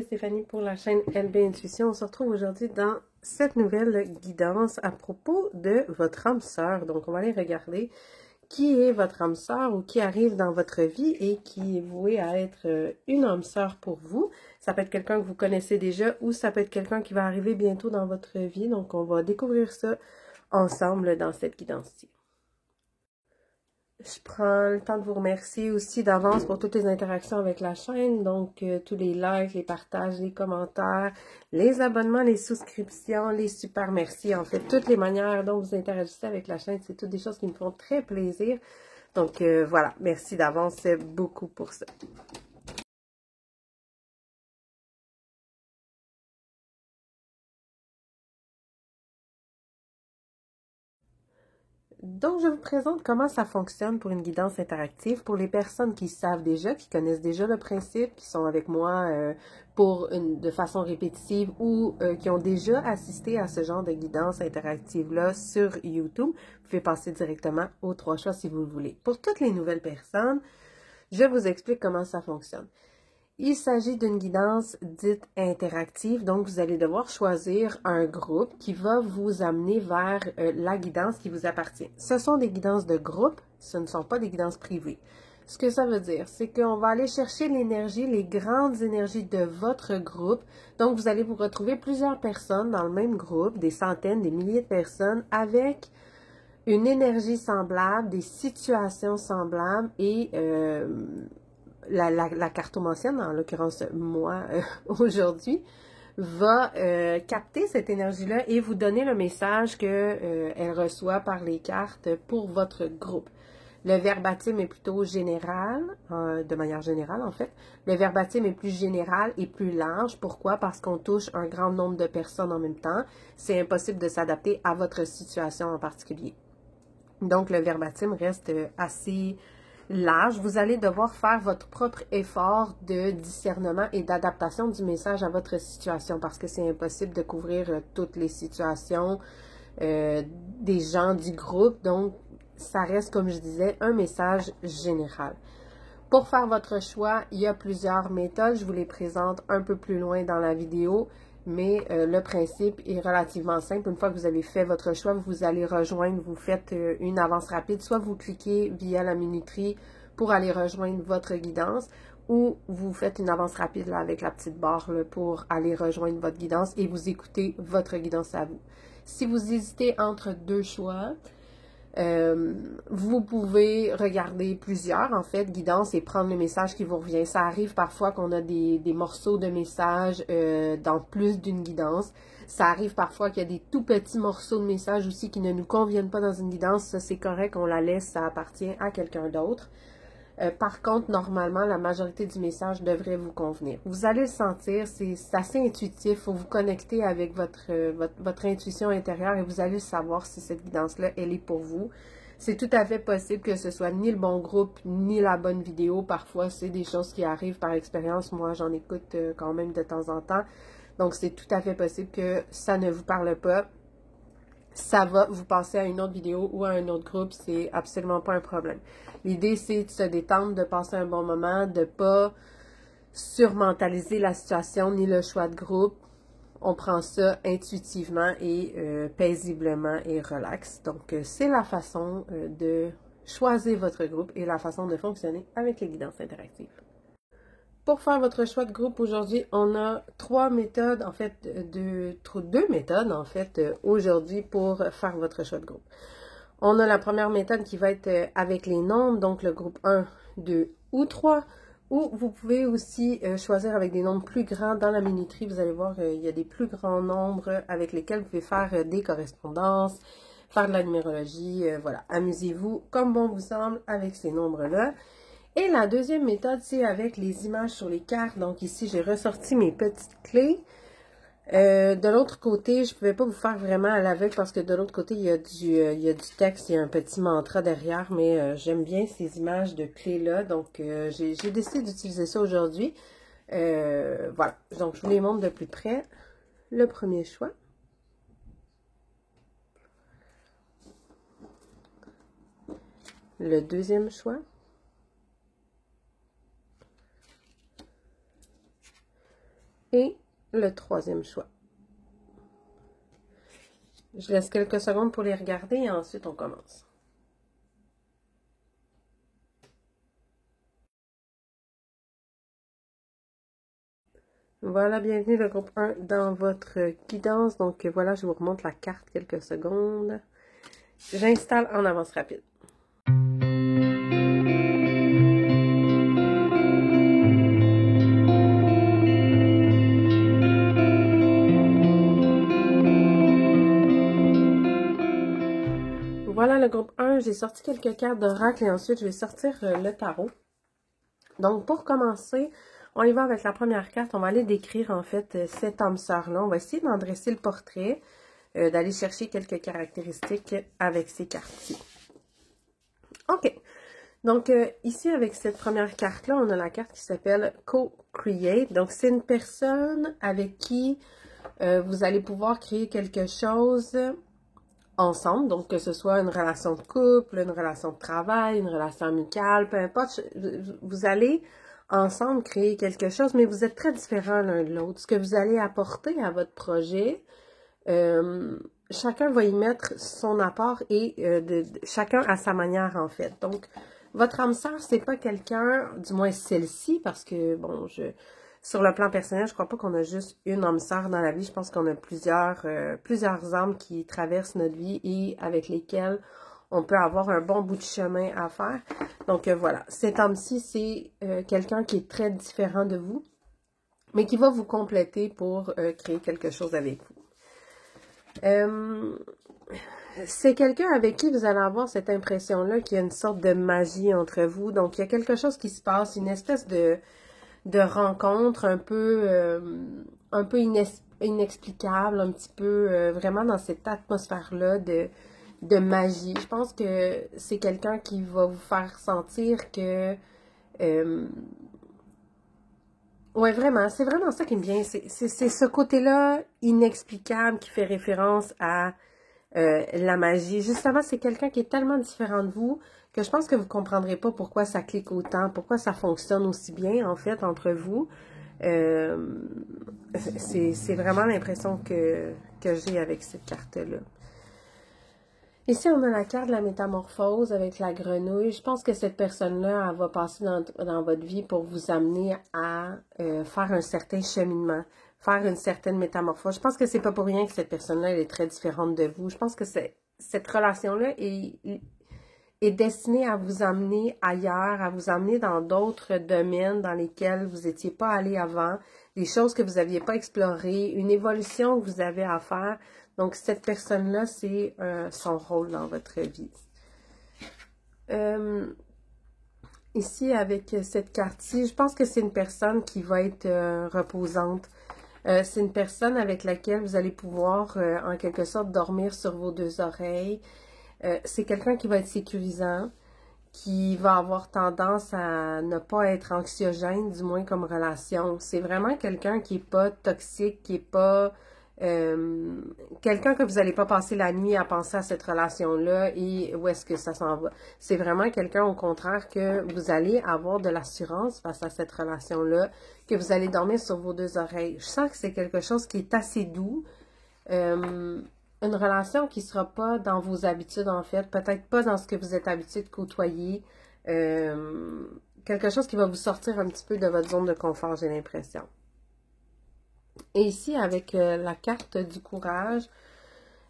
Stéphanie pour la chaîne LB Intuition. On se retrouve aujourd'hui dans cette nouvelle guidance à propos de votre âme sœur. Donc, on va aller regarder qui est votre âme sœur ou qui arrive dans votre vie et qui est voué à être une âme sœur pour vous. Ça peut être quelqu'un que vous connaissez déjà ou ça peut être quelqu'un qui va arriver bientôt dans votre vie. Donc, on va découvrir ça ensemble dans cette guidance-ci. Je prends le temps de vous remercier aussi d'avance pour toutes les interactions avec la chaîne, donc tous les likes, les partages, les commentaires, les abonnements, les souscriptions, les super merci, en fait, toutes les manières dont vous interagissez avec la chaîne, c'est toutes des choses qui me font très plaisir. Donc voilà, merci d'avance beaucoup pour ça. Donc, je vous présente comment ça fonctionne pour une guidance interactive. Pour les personnes qui savent déjà, qui connaissent déjà le principe, qui sont avec moi de façon répétitive ou qui ont déjà assisté à ce genre de guidance interactive-là sur YouTube, vous pouvez passer directement aux 3 choix si vous le voulez. Pour toutes les nouvelles personnes, je vous explique comment ça fonctionne. Il s'agit d'une guidance dite interactive, donc vous allez devoir choisir un groupe qui va vous amener vers la guidance qui vous appartient. Ce sont des guidances de groupe, ce ne sont pas des guidances privées. Ce que ça veut dire, c'est qu'on va aller chercher l'énergie, les grandes énergies de votre groupe. Donc vous allez vous retrouver plusieurs personnes dans le même groupe, des centaines, des milliers de personnes avec une énergie semblable, des situations semblables et la cartomancienne, en l'occurrence moi aujourd'hui, va capter cette énergie-là et vous donner le message qu'elle reçoit par les cartes pour votre groupe. Le verbatim est plutôt général, de manière générale en fait. Le verbatim est plus général et plus large. Pourquoi? Parce qu'on touche un grand nombre de personnes en même temps. C'est impossible de s'adapter à votre situation en particulier. Donc le verbatim reste assez large. Vous allez devoir faire votre propre effort de discernement et d'adaptation du message à votre situation parce que c'est impossible de couvrir toutes les situations des gens du groupe. Donc, ça reste, comme je disais, un message général. Pour faire votre choix, il y a plusieurs méthodes. Je vous les présente un peu plus loin dans la vidéo. Mais le principe est relativement simple. Une fois que vous avez fait votre choix, vous allez rejoindre, vous faites une avance rapide. Soit vous cliquez via la minuterie pour aller rejoindre votre guidance, ou vous faites une avance rapide là, avec la petite barre là, pour aller rejoindre votre guidance et vous écoutez votre guidance à vous. Si vous hésitez entre deux choix, vous pouvez regarder plusieurs, en fait, guidances et prendre le message qui vous revient. Ça arrive parfois qu'on a des morceaux de messages dans plus d'une guidance. Ça arrive parfois qu'il y a des tout petits morceaux de messages aussi qui ne nous conviennent pas dans une guidance. Ça, c'est correct, on la laisse, ça appartient à quelqu'un d'autre. Par contre, normalement, la majorité du message devrait vous convenir. Vous allez le sentir, c'est assez intuitif. Il faut vous connecter avec votre intuition intérieure et vous allez savoir si cette guidance-là, elle est pour vous. C'est tout à fait possible que ce soit ni le bon groupe, ni la bonne vidéo. Parfois, c'est des choses qui arrivent par expérience. Moi, j'en écoute quand même de temps en temps. Donc, c'est tout à fait possible que ça ne vous parle pas. Ça va vous passer à une autre vidéo ou à un autre groupe, c'est absolument pas un problème. L'idée, c'est de se détendre, de passer un bon moment, de ne pas surmentaliser la situation ni le choix de groupe. On prend ça intuitivement et paisiblement et relax. Donc, c'est la façon de choisir votre groupe et la façon de fonctionner avec les guidances interactives. Pour faire votre choix de groupe aujourd'hui, on a 3 méthodes, en fait, deux méthodes, en fait, aujourd'hui pour faire votre choix de groupe. On a la première méthode qui va être avec les nombres, donc le groupe 1, 2 ou 3, ou vous pouvez aussi choisir avec des nombres plus grands dans la minuterie. Vous allez voir, il y a des plus grands nombres avec lesquels vous pouvez faire des correspondances, faire de la numérologie, voilà. Amusez-vous comme bon vous semble avec ces nombres-là. Et la deuxième méthode, c'est avec les images sur les cartes. Donc ici, j'ai ressorti mes petites clés. De l'autre côté, je ne pouvais pas vous faire vraiment à l'aveugle parce que de l'autre côté, il y a du texte, il y a un petit mantra derrière, mais j'aime bien ces images de clés-là. Donc, j'ai décidé d'utiliser ça aujourd'hui. Voilà, donc je vous les montre de plus près. Le premier choix. Le deuxième choix. Et le troisième choix. Je laisse quelques secondes pour les regarder et ensuite on commence. Voilà, bienvenue le groupe 1 dans votre guidance. Donc voilà, je vous remonte la carte quelques secondes. J'installe en avance rapide. Voilà le groupe 1, j'ai sorti quelques cartes d'oracle et ensuite je vais sortir le tarot. Donc pour commencer, on y va avec la première carte. On va aller décrire en fait cet âme sœur-là. On va essayer d'en dresser le portrait, d'aller chercher quelques caractéristiques avec ces cartes-ci. OK. Donc ici avec cette première carte-là, on a la carte qui s'appelle Co-Create. Donc c'est une personne avec qui vous allez pouvoir créer quelque chose ensemble, donc que ce soit une relation de couple, une relation de travail, une relation amicale, peu importe, vous allez ensemble créer quelque chose, mais vous êtes très différents l'un de l'autre. Ce que vous allez apporter à votre projet, chacun va y mettre son apport et chacun à sa manière en fait. Donc, votre âme sœur, c'est pas quelqu'un, du moins celle-ci, parce que, bon, sur le plan personnel, je crois pas qu'on a juste une âme sœur dans la vie. Je pense qu'on a plusieurs âmes qui traversent notre vie et avec lesquelles on peut avoir un bon bout de chemin à faire. Donc voilà, cette âme-ci, c'est quelqu'un qui est très différent de vous, mais qui va vous compléter pour créer quelque chose avec vous. C'est quelqu'un avec qui vous allez avoir cette impression-là qu'il y a une sorte de magie entre vous. Donc il y a quelque chose qui se passe, une espèce de rencontre un peu inexplicable, un petit peu vraiment dans cette atmosphère-là de magie. Je pense que c'est quelqu'un qui va vous faire sentir que ouais, vraiment, c'est vraiment ça qui me vient. C'est ce côté-là inexplicable qui fait référence à la magie. Justement, c'est quelqu'un qui est tellement différent de vous que je pense que vous ne comprendrez pas pourquoi ça clique autant, pourquoi ça fonctionne aussi bien, en fait, entre vous. C'est vraiment l'impression que j'ai avec cette carte-là. Ici, on a la carte de la métamorphose avec la grenouille. Je pense que cette personne-là, elle va passer dans votre vie pour vous amener à faire un certain cheminement, faire une certaine métamorphose. Je pense que c'est pas pour rien que cette personne-là, elle est très différente de vous. Je pense que cette relation-là est destinée à vous amener ailleurs, à vous amener dans d'autres domaines dans lesquels vous n'étiez pas allé avant, des choses que vous n'aviez pas explorées, une évolution que vous avez à faire. Donc, cette personne-là, c'est son rôle dans votre vie. Ici, avec cette carte-ci, je pense que c'est une personne qui va être reposante. C'est une personne avec laquelle vous allez pouvoir, en quelque sorte, dormir sur vos deux oreilles. C'est quelqu'un qui va être sécurisant, qui va avoir tendance à ne pas être anxiogène, du moins comme relation. C'est vraiment quelqu'un qui n'est pas toxique, qui n'est pas... quelqu'un que vous n'allez pas passer la nuit à penser à cette relation-là et où est-ce que ça s'en va. C'est vraiment quelqu'un, au contraire, que vous allez avoir de l'assurance face à cette relation-là, que vous allez dormir sur vos deux oreilles. Je sens que c'est quelque chose qui est assez doux. Une relation qui ne sera pas dans vos habitudes, en fait. Peut-être pas dans ce que vous êtes habitué de côtoyer. Quelque chose qui va vous sortir un petit peu de votre zone de confort, j'ai l'impression. Et ici, avec la carte du courage,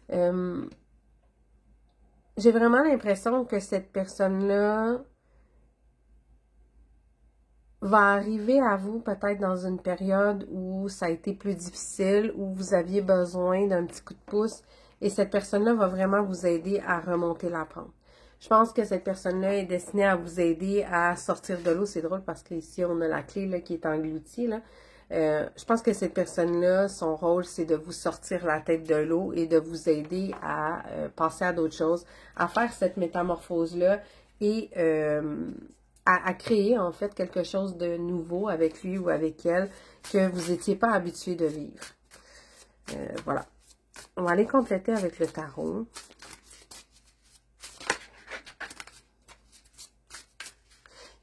j'ai vraiment l'impression que cette personne-là va arriver à vous peut-être dans une période où ça a été plus difficile, où vous aviez besoin d'un petit coup de pouce, et cette personne-là va vraiment vous aider à remonter la pente. Je pense que cette personne-là est destinée à vous aider à sortir de l'eau. C'est drôle parce qu'ici, on a la clé là, qui est engloutie, là. Je pense que cette personne-là, son rôle, c'est de vous sortir la tête de l'eau et de vous aider à passer à d'autres choses, à faire cette métamorphose-là et à créer, en fait, quelque chose de nouveau avec lui ou avec elle que vous n'étiez pas habitué de vivre. Voilà. On va aller compléter avec le tarot.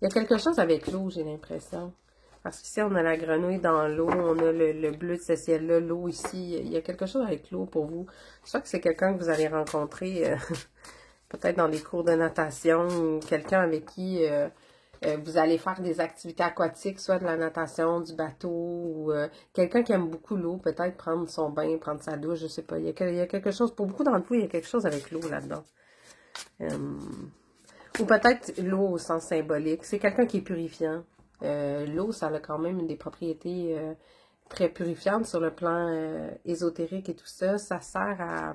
Il y a quelque chose avec l'eau, j'ai l'impression. Parce qu'ici, on a la grenouille dans l'eau, on a le bleu de ce ciel-là, l'eau ici. Il y a quelque chose avec l'eau pour vous. Je crois que c'est quelqu'un que vous allez rencontrer peut-être dans des cours de natation ou quelqu'un avec qui vous allez faire des activités aquatiques, soit de la natation, du bateau, ou quelqu'un qui aime beaucoup l'eau, peut-être prendre son bain, prendre sa douche, je sais pas. Il y a quelque chose, pour beaucoup d'entre vous, il y a quelque chose avec l'eau là-dedans. Ou peut-être l'eau au sens symbolique. C'est quelqu'un qui est purifiant. L'eau, ça a quand même des propriétés très purifiantes sur le plan ésotérique et tout ça. Ça sert à,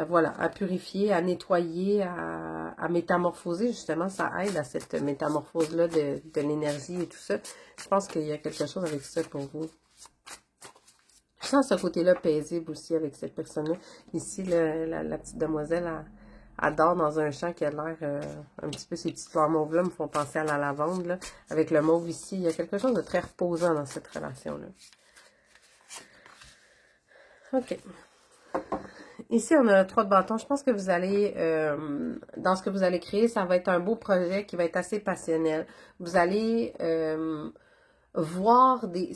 voilà, à purifier, à nettoyer, à métamorphoser. Justement, ça aide à cette métamorphose-là de l'énergie et tout ça. Je pense qu'il y a quelque chose avec ça pour vous. Je sens ce côté-là paisible aussi avec cette personne-là. Ici, la petite demoiselle, elle dort dans un champ qui a l'air un petit peu, ces petites fleurs mauves-là me font penser à la lavande, là. Avec le mauve ici, il y a quelque chose de très reposant dans cette relation-là. OK. Ici, on a le 3 de bâton. Je pense que vous allez, dans ce que vous allez créer, ça va être un beau projet qui va être assez passionnel. Vous allez voir des...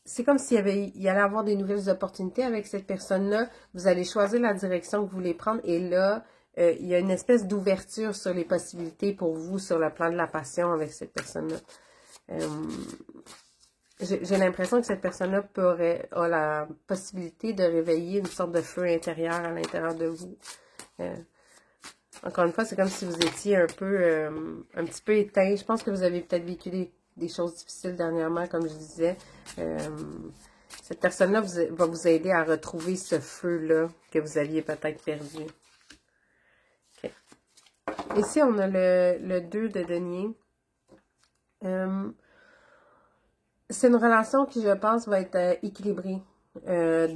C'est comme s'il y allait avoir des nouvelles opportunités avec cette personne-là. Vous allez choisir la direction que vous voulez prendre et là, il y a une espèce d'ouverture sur les possibilités pour vous sur le plan de la passion avec cette personne-là. J'ai l'impression que cette personne-là a la possibilité de réveiller une sorte de feu intérieur à l'intérieur de vous. Encore une fois, c'est comme si vous étiez un petit peu éteint. Je pense que vous avez peut-être vécu des choses difficiles dernièrement, comme je disais. Cette personne-là va vous aider à retrouver ce feu-là que vous aviez peut-être perdu. Okay. Ici, on a le 2 de denier. C'est une relation qui, je pense, va être équilibrée,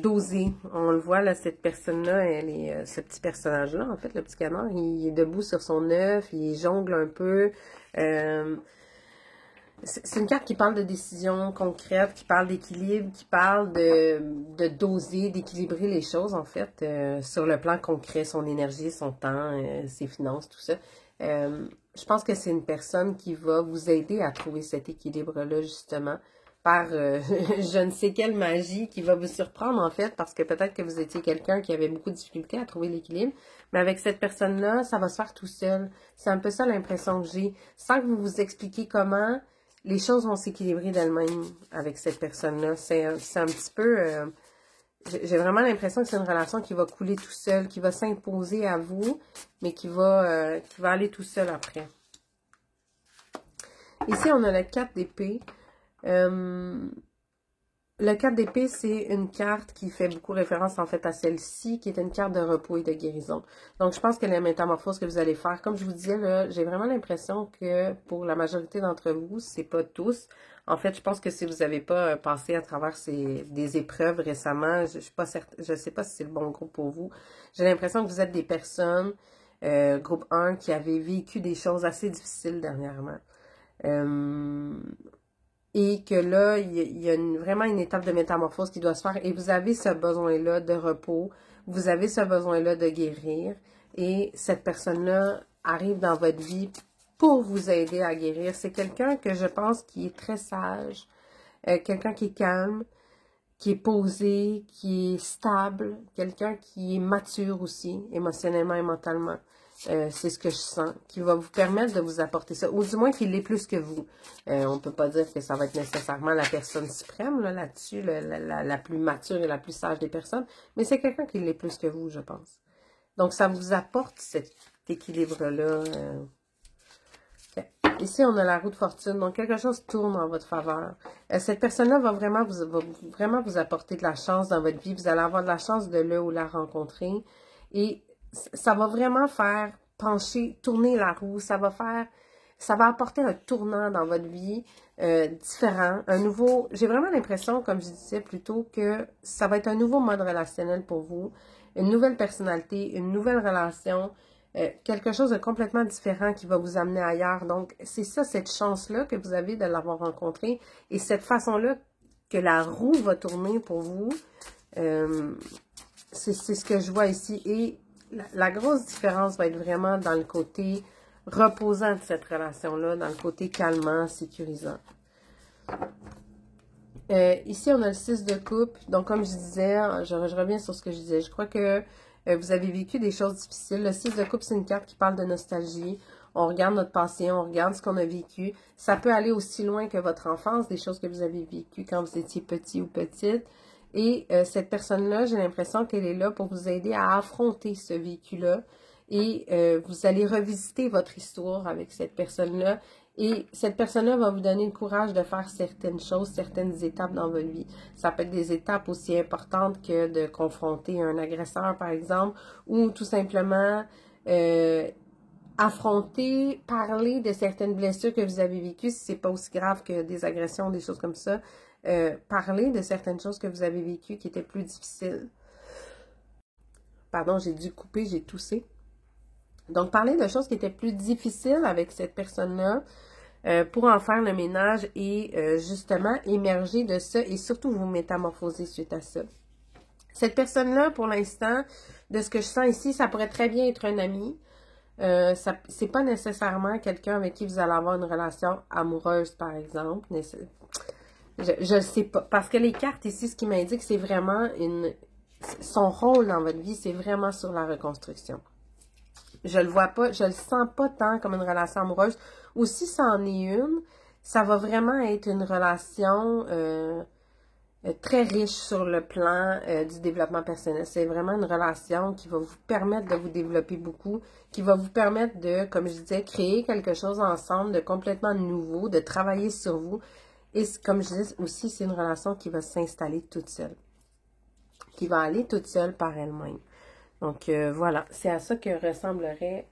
dosée. On le voit, là, cette personne-là, ce petit personnage-là, en fait, le petit canard, il est debout sur son œuf, il jongle un peu. C'est une carte qui parle de décision concrète, qui parle d'équilibre, qui parle de doser, d'équilibrer les choses, en fait, sur le plan concret, son énergie, son temps, ses finances, tout ça. Je pense que c'est une personne qui va vous aider à trouver cet équilibre-là, justement, par je ne sais quelle magie qui va vous surprendre, en fait, parce que peut-être que vous étiez quelqu'un qui avait beaucoup de difficultés à trouver l'équilibre, mais avec cette personne-là, ça va se faire tout seul. C'est un peu ça l'impression que j'ai. Sans que vous vous expliquiez comment, les choses vont s'équilibrer d'elles-mêmes avec cette personne-là. C'est un petit peu... j'ai vraiment l'impression que c'est une relation qui va couler tout seul, qui va s'imposer à vous, mais qui va aller tout seul après. Ici, on a le 4 d'épée. Le 4 d'épée, c'est une carte qui fait beaucoup référence en fait à celle-ci, qui est une carte de repos et de guérison. Donc, je pense que la métamorphose que vous allez faire, comme je vous disais, là, j'ai vraiment l'impression que pour la majorité d'entre vous, c'est pas tous. En fait, je pense que si vous n'avez pas passé à travers des épreuves récemment, je suis pas certaine, je sais pas si c'est le bon groupe pour vous. J'ai l'impression que vous êtes des personnes, groupe 1, qui avez vécu des choses assez difficiles dernièrement. Et que là, il y a vraiment une étape de métamorphose qui doit se faire. Et vous avez ce besoin-là de repos. Vous avez ce besoin-là de guérir. Et cette personne-là arrive dans votre vie pour vous aider à guérir. C'est quelqu'un que je pense qui est très sage. Quelqu'un qui est calme, qui est posé, qui est stable. Quelqu'un qui est mature aussi, émotionnellement et mentalement. C'est ce que je sens, qui va vous permettre de vous apporter ça, ou du moins qu'il l'est plus que vous. On ne peut pas dire que ça va être nécessairement la personne suprême là-dessus, la plus mature et la plus sage des personnes, mais c'est quelqu'un qui l'est plus que vous, je pense. Donc, ça vous apporte cet équilibre-là. Okay. Ici, on a la roue de fortune, donc quelque chose tourne en votre faveur. Cette personne-là va vraiment vous apporter de la chance dans votre vie. Vous allez avoir de la chance de le ou la rencontrer. Et ça va vraiment faire tourner la roue, ça va apporter un tournant dans votre vie différent, j'ai vraiment l'impression, comme je disais plus tôt, que ça va être un nouveau mode relationnel pour vous, une nouvelle personnalité, une nouvelle relation, quelque chose de complètement différent qui va vous amener ailleurs. Donc, c'est ça, cette chance-là que vous avez de l'avoir rencontré et cette façon-là que la roue va tourner pour vous, c'est ce que je vois ici. Et la grosse différence va être vraiment dans le côté reposant de cette relation-là, dans le côté calmant, sécurisant. Ici, on a le 6 de coupe. Donc, comme je disais, je reviens sur ce que je disais. Je crois que vous avez vécu des choses difficiles. Le 6 de coupe, c'est une carte qui parle de nostalgie. On regarde notre passé, on regarde ce qu'on a vécu. Ça peut aller aussi loin que votre enfance, des choses que vous avez vécues quand vous étiez petit ou petite. Et cette personne-là, j'ai l'impression qu'elle est là pour vous aider à affronter ce vécu-là. Et vous allez revisiter votre histoire avec cette personne-là. Et cette personne-là va vous donner le courage de faire certaines choses, certaines étapes dans votre vie. Ça peut être des étapes aussi importantes que de confronter un agresseur, par exemple, ou tout simplement affronter, parler de certaines blessures que vous avez vécues, si c'est pas aussi grave que des agressions, des choses comme ça. Parler de certaines choses que vous avez vécues qui étaient plus difficiles. Pardon, j'ai dû couper, j'ai toussé. Donc, parler de choses qui étaient plus difficiles avec cette personne-là pour en faire le ménage et justement émerger de ça et surtout vous métamorphoser suite à ça. Cette personne-là, pour l'instant, de ce que je sens ici, ça pourrait très bien être un ami. C'est pas nécessairement quelqu'un avec qui vous allez avoir une relation amoureuse, par exemple. Je ne sais pas. Parce que les cartes ici, ce qui m'indique, c'est vraiment son rôle dans votre vie, c'est vraiment sur la reconstruction. Je le vois pas, je le sens pas tant comme une relation amoureuse. Ou si ça en est une, ça va vraiment être une relation très riche sur le plan du développement personnel. C'est vraiment une relation qui va vous permettre de vous développer beaucoup, qui va vous permettre de, comme je disais, créer quelque chose ensemble de complètement nouveau, de travailler sur vous. Et comme je disais aussi, c'est une relation qui va s'installer toute seule, qui va aller toute seule par elle-même. Donc, voilà, c'est à ça que ressemblerait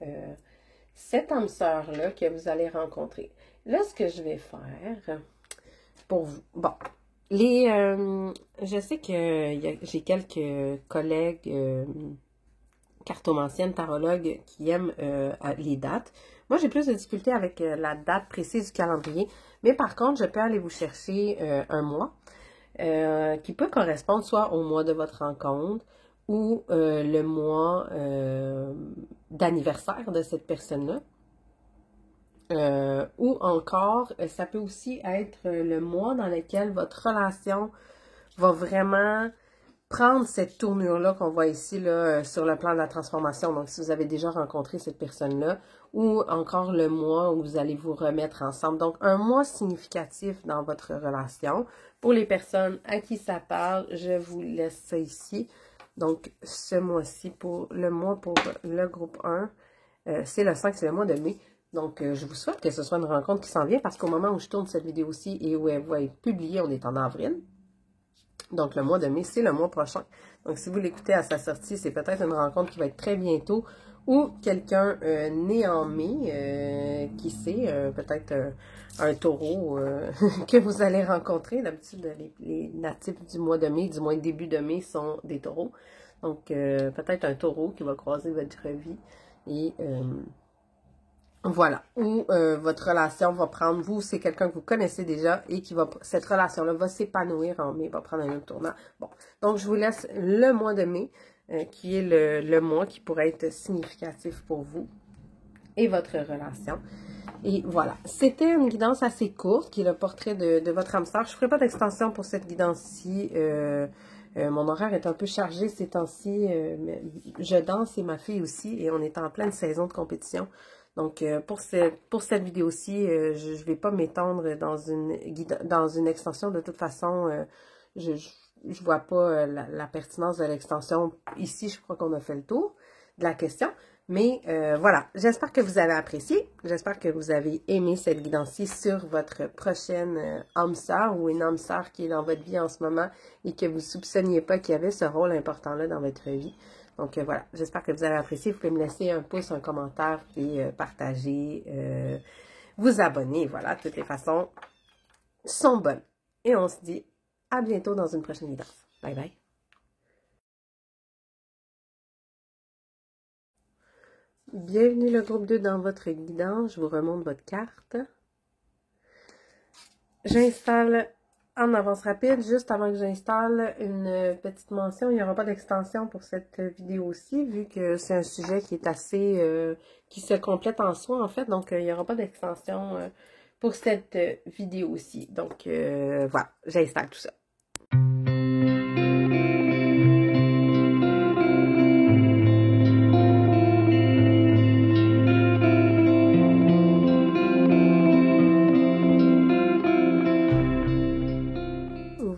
cette âme sœur-là que vous allez rencontrer. Là, ce que je vais faire pour vous. Bon, je sais que j'ai quelques collègues cartomanciennes, tarologues qui aiment les dates. Moi, j'ai plus de difficultés avec la date précise du calendrier. Mais par contre, je peux aller vous chercher un mois qui peut correspondre soit au mois de votre rencontre, ou le mois d'anniversaire de cette personne-là. Ou encore, ça peut aussi être le mois dans lequel votre relation va vraiment prendre cette tournure-là qu'on voit ici là, sur le plan de la transformation. Donc, si vous avez déjà rencontré cette personne-là, ou encore le mois où vous allez vous remettre ensemble. Donc, un mois significatif dans votre relation. Pour les personnes à qui ça parle, je vous laisse ça ici. Donc, ce mois-ci, pour le mois pour le groupe 1, c'est le 5, c'est le mois de mai. Donc, je vous souhaite que ce soit une rencontre qui s'en vient parce qu'au moment où je tourne cette vidéo-ci et où elle va être publiée, on est en avril. Donc, le mois de mai, c'est le mois prochain. Donc, si vous l'écoutez à sa sortie, c'est peut-être une rencontre qui va être très bientôt ou quelqu'un né en mai, qui sait, peut-être un taureau que vous allez rencontrer. D'habitude, les natifs du mois de mai, du moins début de mai, sont des taureaux. Donc, peut-être un taureau qui va croiser votre vie et... voilà, ou votre relation va prendre, vous, c'est quelqu'un que vous connaissez déjà et qui va, cette relation-là va s'épanouir en mai, va prendre un autre tournant. Bon, donc je vous laisse le mois de mai, qui est le mois qui pourrait être significatif pour vous et votre relation. Et voilà, c'était une guidance assez courte, qui est le portrait de votre âme sœur. Je ne ferai pas d'extension pour cette guidance-ci. Mon horaire est un peu chargé ces temps-ci. Je danse et ma fille aussi, et on est en pleine saison de compétition. Donc, pour cette vidéo-ci, je ne vais pas m'étendre dans une extension. De toute façon, je vois pas la pertinence de l'extension. Ici, je crois qu'on a fait le tour de la question. Mais voilà, j'espère que vous avez apprécié. J'espère que vous avez aimé cette guidance-ci sur votre prochaine âme sœur ou une âme sœur qui est dans votre vie en ce moment et que vous ne soupçonniez pas qu'il y avait ce rôle important-là dans votre vie. Donc voilà, j'espère que vous avez apprécié. Vous pouvez me laisser un pouce, un commentaire et partager, vous abonner. Voilà, toutes les façons sont bonnes. Et on se dit à bientôt dans une prochaine guidance. Bye bye. Bienvenue le groupe 2 dans votre guidance. Je vous remonte votre carte. J'installe en avance rapide. Juste avant que j'installe une petite mention, il n'y aura pas d'extension pour cette vidéo-ci, vu que c'est un sujet qui est assez... qui se complète en soi, en fait. Donc, il n'y aura pas d'extension pour pour cette vidéo aussi. Donc, voilà, j'installe tout ça.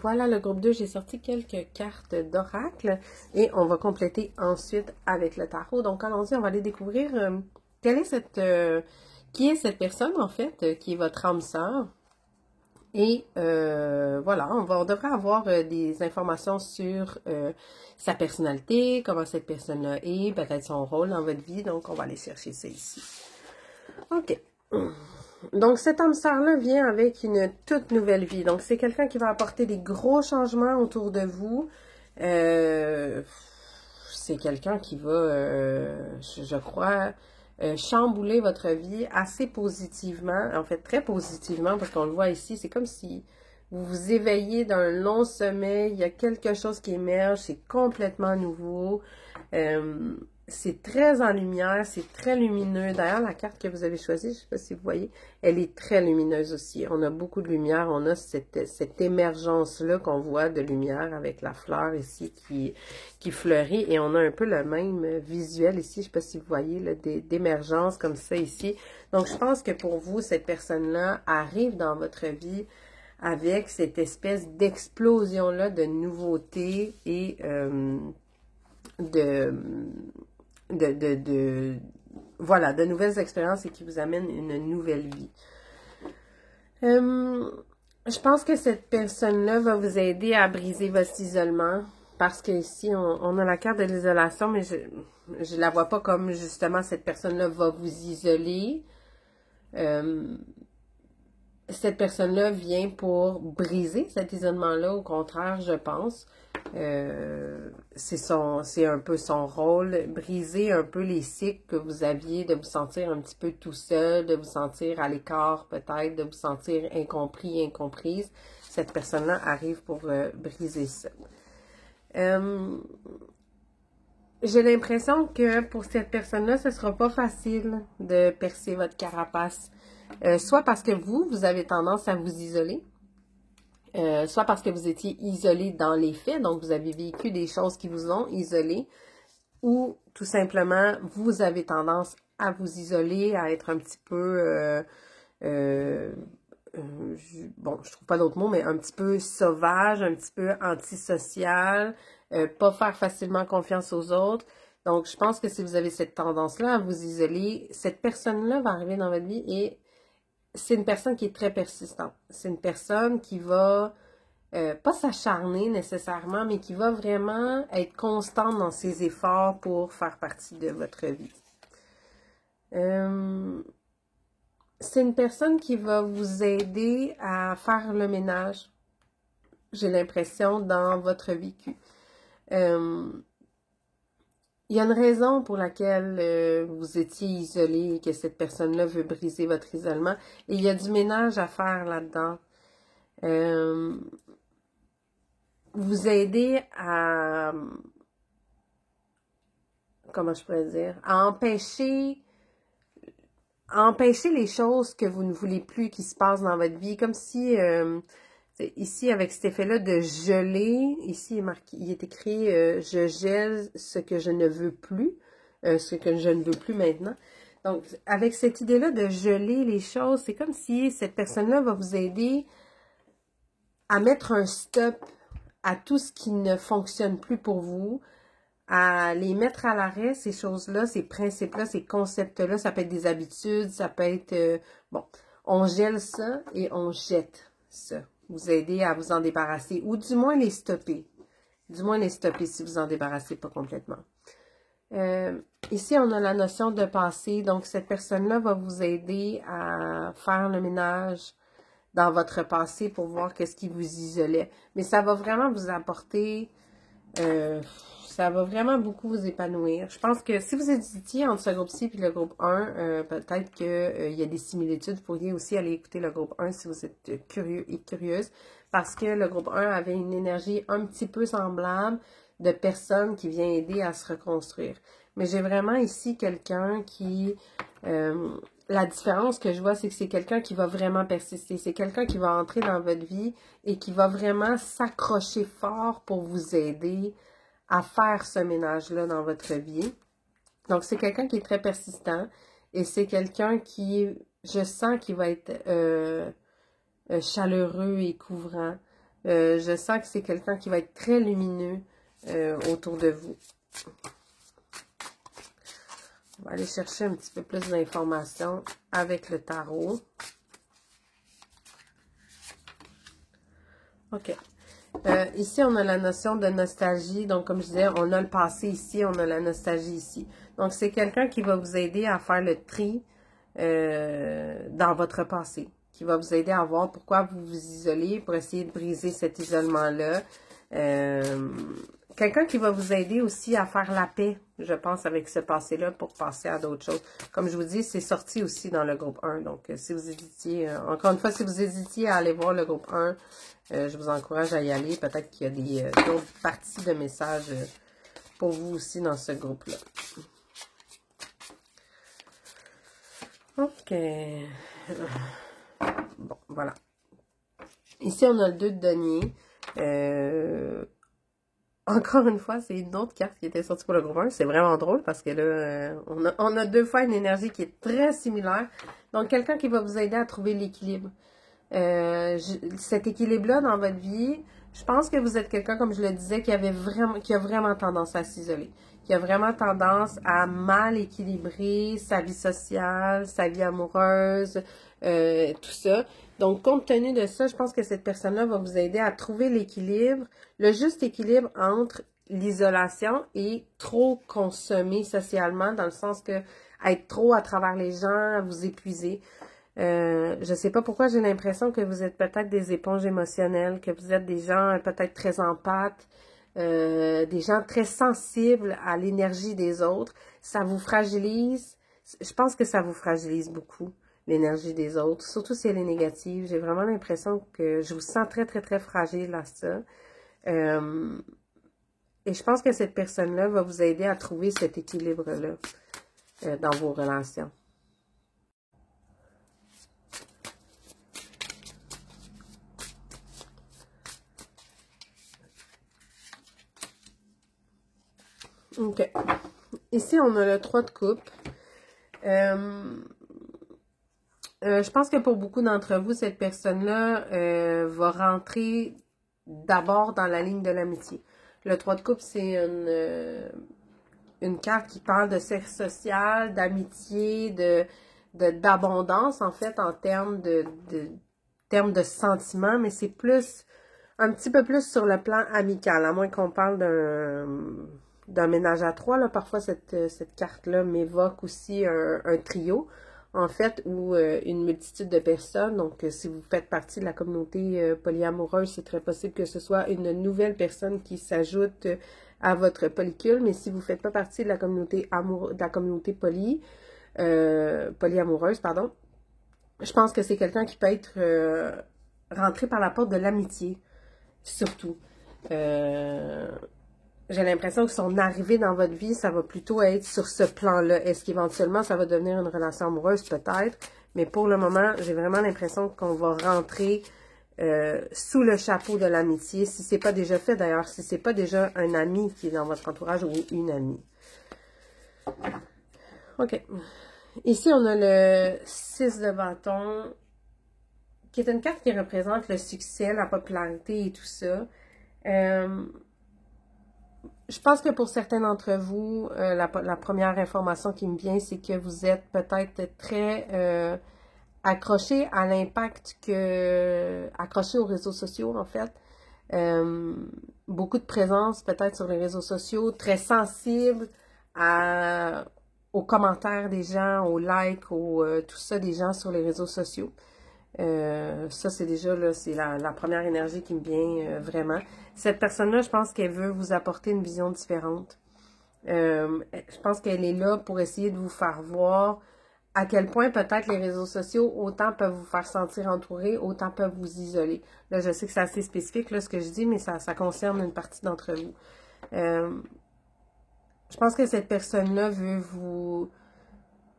Voilà le groupe 2, j'ai sorti quelques cartes d'oracle et on va compléter ensuite avec le tarot. Donc allons-y, on va aller découvrir quelle est qui est cette personne en fait, qui est votre âme sœur. Et voilà, on devrait avoir des informations sur sa personnalité, comment cette personne-là est, peut-être son rôle dans votre vie. Donc on va aller chercher ça ici. OK. Donc, cet âme sœur-là vient avec une toute nouvelle vie. Donc, c'est quelqu'un qui va apporter des gros changements autour de vous. C'est quelqu'un qui va, je crois, chambouler votre vie assez positivement. En fait, très positivement, parce qu'on le voit ici. C'est comme si vous vous éveillez d'un long sommeil. Il y a quelque chose qui émerge. C'est complètement nouveau. C'est très en lumière, c'est très lumineux. D'ailleurs, la carte que vous avez choisie, je ne sais pas si vous voyez, elle est très lumineuse aussi. On a beaucoup de lumière, on a cette émergence-là qu'on voit de lumière avec la fleur ici qui fleurit. Et on a un peu le même visuel ici, je ne sais pas si vous voyez, d'émergence comme ça ici. Donc, je pense que pour vous, cette personne-là arrive dans votre vie avec cette espèce d'explosion-là de nouveautés et voilà, de nouvelles expériences et qui vous amènent une nouvelle vie. Je pense que cette personne-là va vous aider à briser votre isolement parce que ici, on a la carte de l'isolation, mais je la vois pas comme justement cette personne-là va vous isoler. Cette personne-là vient pour briser cet isolement-là, au contraire, je pense. C'est un peu son rôle, briser un peu les cycles que vous aviez, de vous sentir un petit peu tout seul, de vous sentir à l'écart peut-être, de vous sentir incompris, incomprise. Cette personne-là arrive pour briser ça. J'ai l'impression que pour cette personne-là, ce ne sera pas facile de percer votre carapace. Soit parce que vous avez tendance à vous isoler, soit parce que vous étiez isolé dans les faits, donc vous avez vécu des choses qui vous ont isolé, ou tout simplement, vous avez tendance à vous isoler, à être un petit peu, bon, je trouve pas d'autre mot, mais un petit peu sauvage, un petit peu antisocial, pas faire facilement confiance aux autres. Donc, je pense que si vous avez cette tendance-là à vous isoler, cette personne-là va arriver dans votre vie et c'est une personne qui est très persistante. C'est une personne qui va pas s'acharner nécessairement, mais qui va vraiment être constante dans ses efforts pour faire partie de votre vie. C'est une personne qui va vous aider à faire le ménage, j'ai l'impression, dans votre vécu. Il y a une raison pour laquelle vous étiez isolé et que cette personne-là veut briser votre isolement. Et il y a du ménage à faire là-dedans. Vous aider à, comment je pourrais dire, à empêcher les choses que vous ne voulez plus qui se passent dans votre vie. Comme si, ici, avec cet effet-là de geler, ici il est écrit je gèle ce que je ne veux plus, ce que je ne veux plus maintenant. Donc, avec cette idée-là de geler les choses, c'est comme si cette personne-là va vous aider à mettre un stop à tout ce qui ne fonctionne plus pour vous, à les mettre à l'arrêt, ces choses-là, ces principes-là, ces concepts-là. Ça peut être des habitudes, ça peut être, bon, on gèle ça et on jette ça. Vous aider à vous en débarrasser, ou du moins les stopper. Du moins les stopper si vous en débarrassez pas complètement. Ici, on a la notion de passé. Donc, cette personne-là va vous aider à faire le ménage dans votre passé pour voir qu'est-ce qui vous isolait. Mais ça va vraiment vous apporter... ça va vraiment beaucoup vous épanouir. Je pense que si vous hésitiez entre ce groupe-ci et le groupe 1, peut-être qu'il y a des similitudes. Vous pourriez aussi aller écouter le groupe 1 si vous êtes curieux et curieuse. Parce que le groupe 1 avait une énergie un petit peu semblable de personne qui vient aider à se reconstruire. Mais j'ai vraiment ici quelqu'un qui la différence que je vois, c'est que c'est quelqu'un qui va vraiment persister. C'est quelqu'un qui va entrer dans votre vie et qui va vraiment s'accrocher fort pour vous aider à faire ce ménage-là dans votre vie. Donc, c'est quelqu'un qui est très persistant et c'est quelqu'un qui, je sens qu'il va être chaleureux et couvrant. Je sens que c'est quelqu'un qui va être très lumineux autour de vous. On va aller chercher un petit peu plus d'informations avec le tarot. OK. Ici, on a la notion de nostalgie. Donc, comme je disais, on a le passé ici, on a la nostalgie ici. Donc, c'est quelqu'un qui va vous aider à faire le tri dans votre passé. Qui va vous aider à voir pourquoi vous vous isolez, pour essayer de briser cet isolement-là. Quelqu'un qui va vous aider aussi à faire la paix, je pense, avec ce passé-là pour passer à d'autres choses. Comme je vous dis, c'est sorti aussi dans le groupe 1. Donc, si vous hésitiez, encore une fois, si vous hésitiez à aller voir le groupe 1, je vous encourage à y aller. Peut-être qu'il y a d'autres parties de messages pour vous aussi dans ce groupe-là. OK. Bon, voilà. Ici, on a le 2 de denier. Encore une fois, c'est une autre carte qui était sortie pour le groupe 1. C'est vraiment drôle parce que là, on a 2 fois une énergie qui est très similaire. Donc, quelqu'un qui va vous aider à trouver l'équilibre. Cet équilibre-là dans votre vie, je pense que vous êtes quelqu'un, comme je le disais, qui a vraiment tendance à s'isoler. Qui a vraiment tendance à mal équilibrer sa vie sociale, sa vie amoureuse, tout ça. Donc, compte tenu de ça, je pense que cette personne-là va vous aider à trouver l'équilibre, le juste équilibre entre l'isolation et trop consommer socialement, dans le sens que être trop à travers les gens, vous épuiser. Je sais pas pourquoi j'ai l'impression que vous êtes peut-être des éponges émotionnelles, que vous êtes des gens peut-être très empathes, des gens très sensibles à l'énergie des autres. Ça vous fragilise. Je pense que ça vous fragilise beaucoup, l'énergie des autres, surtout si elle est négative. J'ai vraiment l'impression que je vous sens très, très, très fragile à ça. Et je pense que cette personne-là va vous aider à trouver cet équilibre-là dans vos relations. OK. Ici, on a le 3 de coupe. Je pense que pour beaucoup d'entre vous, cette personne-là va rentrer d'abord dans la ligne de l'amitié. Le 3 de coupe, c'est une carte qui parle de sexe social, d'amitié, d'abondance, en fait, en termes termes de sentiments, mais c'est plus, un petit peu plus sur le plan amical, à moins qu'on parle d'un ménage à 3, là. Parfois, cette carte-là m'évoque aussi un trio, en fait, ou une multitude de personnes. Donc, si vous faites partie de la communauté polyamoureuse, c'est très possible que ce soit une nouvelle personne qui s'ajoute à votre polycule. Mais si vous ne faites pas partie de la communauté polyamoureuse, pardon, je pense que c'est quelqu'un qui peut être rentré par la porte de l'amitié, surtout. J'ai l'impression que son arrivée dans votre vie, ça va plutôt être sur ce plan-là. Est-ce qu'éventuellement, ça va devenir une relation amoureuse? Peut-être. Mais pour le moment, j'ai vraiment l'impression qu'on va rentrer sous le chapeau de l'amitié. Si c'est pas déjà fait, d'ailleurs, si c'est pas déjà un ami qui est dans votre entourage ou une amie. OK. Ici, on a le 6 de bâton, qui est une carte qui représente le succès, la popularité et tout ça. Je pense que pour certains d'entre vous, la première information qui me vient, c'est que vous êtes peut-être très accrochés à l'impact accrochés aux réseaux sociaux, en fait. Beaucoup de présence peut-être sur les réseaux sociaux, très sensible aux commentaires des gens, aux likes, tout ça des gens sur les réseaux sociaux. Ça, c'est déjà, là, c'est la première énergie qui me vient vraiment. Cette personne-là, je pense qu'elle veut vous apporter une vision différente. Je pense qu'elle est là pour essayer de vous faire voir à quel point peut-être les réseaux sociaux, autant peuvent vous faire sentir entouré, autant peuvent vous isoler. Là, je sais que c'est assez spécifique, là, ce que je dis, mais ça concerne une partie d'entre vous. Je pense que cette personne-là veut vous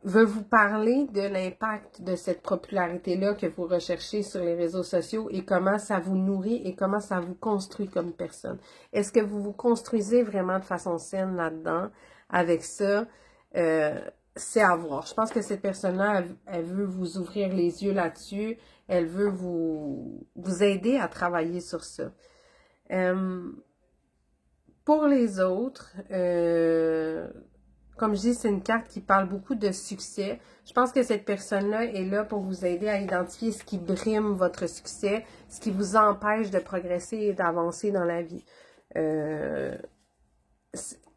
veut vous parler de l'impact de cette popularité-là que vous recherchez sur les réseaux sociaux et comment ça vous nourrit et comment ça vous construit comme personne. Est-ce que vous vous construisez vraiment de façon saine là-dedans avec ça? C'est à voir. Je pense que cette personne-là, elle veut vous ouvrir les yeux là-dessus. Elle veut vous aider à travailler sur ça. Pour les autres, comme je dis, c'est une carte qui parle beaucoup de succès. Je pense que cette personne-là est là pour vous aider à identifier ce qui brime votre succès, ce qui vous empêche de progresser et d'avancer dans la vie.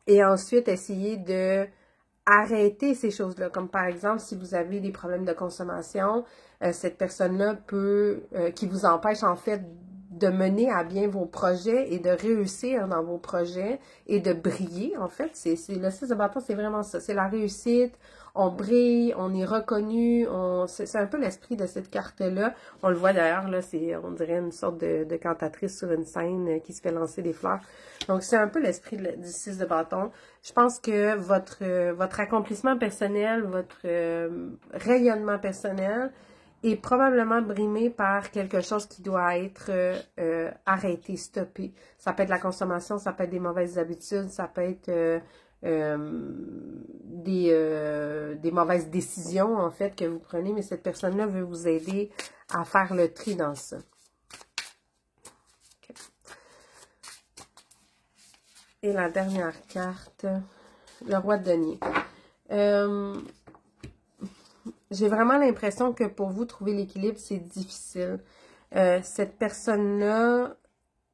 Et ensuite, essayer de arrêter ces choses-là. Comme par exemple, si vous avez des problèmes de consommation, cette personne-là peut, qui vous empêche en fait de mener à bien vos projets et de réussir dans vos projets et de briller, en fait. Le 6 de bâton, c'est vraiment ça. C'est la réussite. On brille, on est reconnu. C'est un peu l'esprit de cette carte-là. On le voit d'ailleurs, là, on dirait une sorte de cantatrice sur une scène qui se fait lancer des fleurs. Donc, c'est un peu l'esprit du 6 de bâton. Je pense que votre accomplissement personnel, votre rayonnement personnel, est probablement brimé par quelque chose qui doit être arrêté, stoppé. Ça peut être la consommation, ça peut être des mauvaises habitudes, ça peut être des mauvaises décisions, en fait, que vous prenez, mais cette personne-là veut vous aider à faire le tri dans ça. Okay. Et la dernière carte, le roi de denier. J'ai vraiment l'impression que pour vous, trouver l'équilibre, c'est difficile. Cette personne-là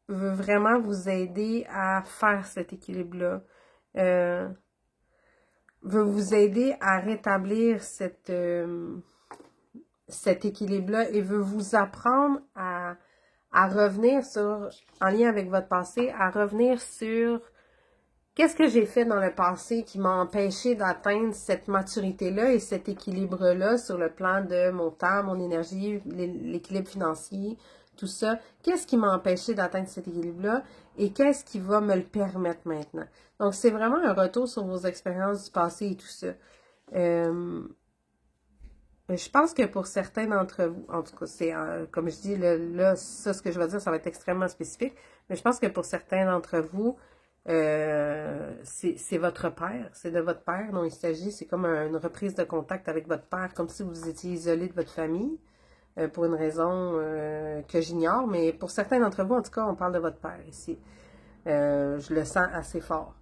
veut vraiment vous aider à faire cet équilibre-là. Veut vous aider à rétablir cet équilibre-là et veut vous apprendre à revenir en lien avec votre passé, à revenir sur qu'est-ce que j'ai fait dans le passé qui m'a empêché d'atteindre cette maturité-là et cet équilibre-là sur le plan de mon temps, mon énergie, l'équilibre financier, tout ça? Qu'est-ce qui m'a empêché d'atteindre cet équilibre-là et qu'est-ce qui va me le permettre maintenant? Donc, c'est vraiment un retour sur vos expériences du passé et tout ça. Je pense que pour certains d'entre vous, en tout cas, c'est comme je dis, là, ça, ce que je vais dire, ça va être extrêmement spécifique, mais je pense que pour certains d'entre vous, c'est votre père, c'est de votre père dont il s'agit, c'est comme une reprise de contact avec votre père, comme si vous étiez isolé de votre famille, pour une raison que j'ignore, mais pour certains d'entre vous, en tout cas, on parle de votre père ici. Je le sens assez fort.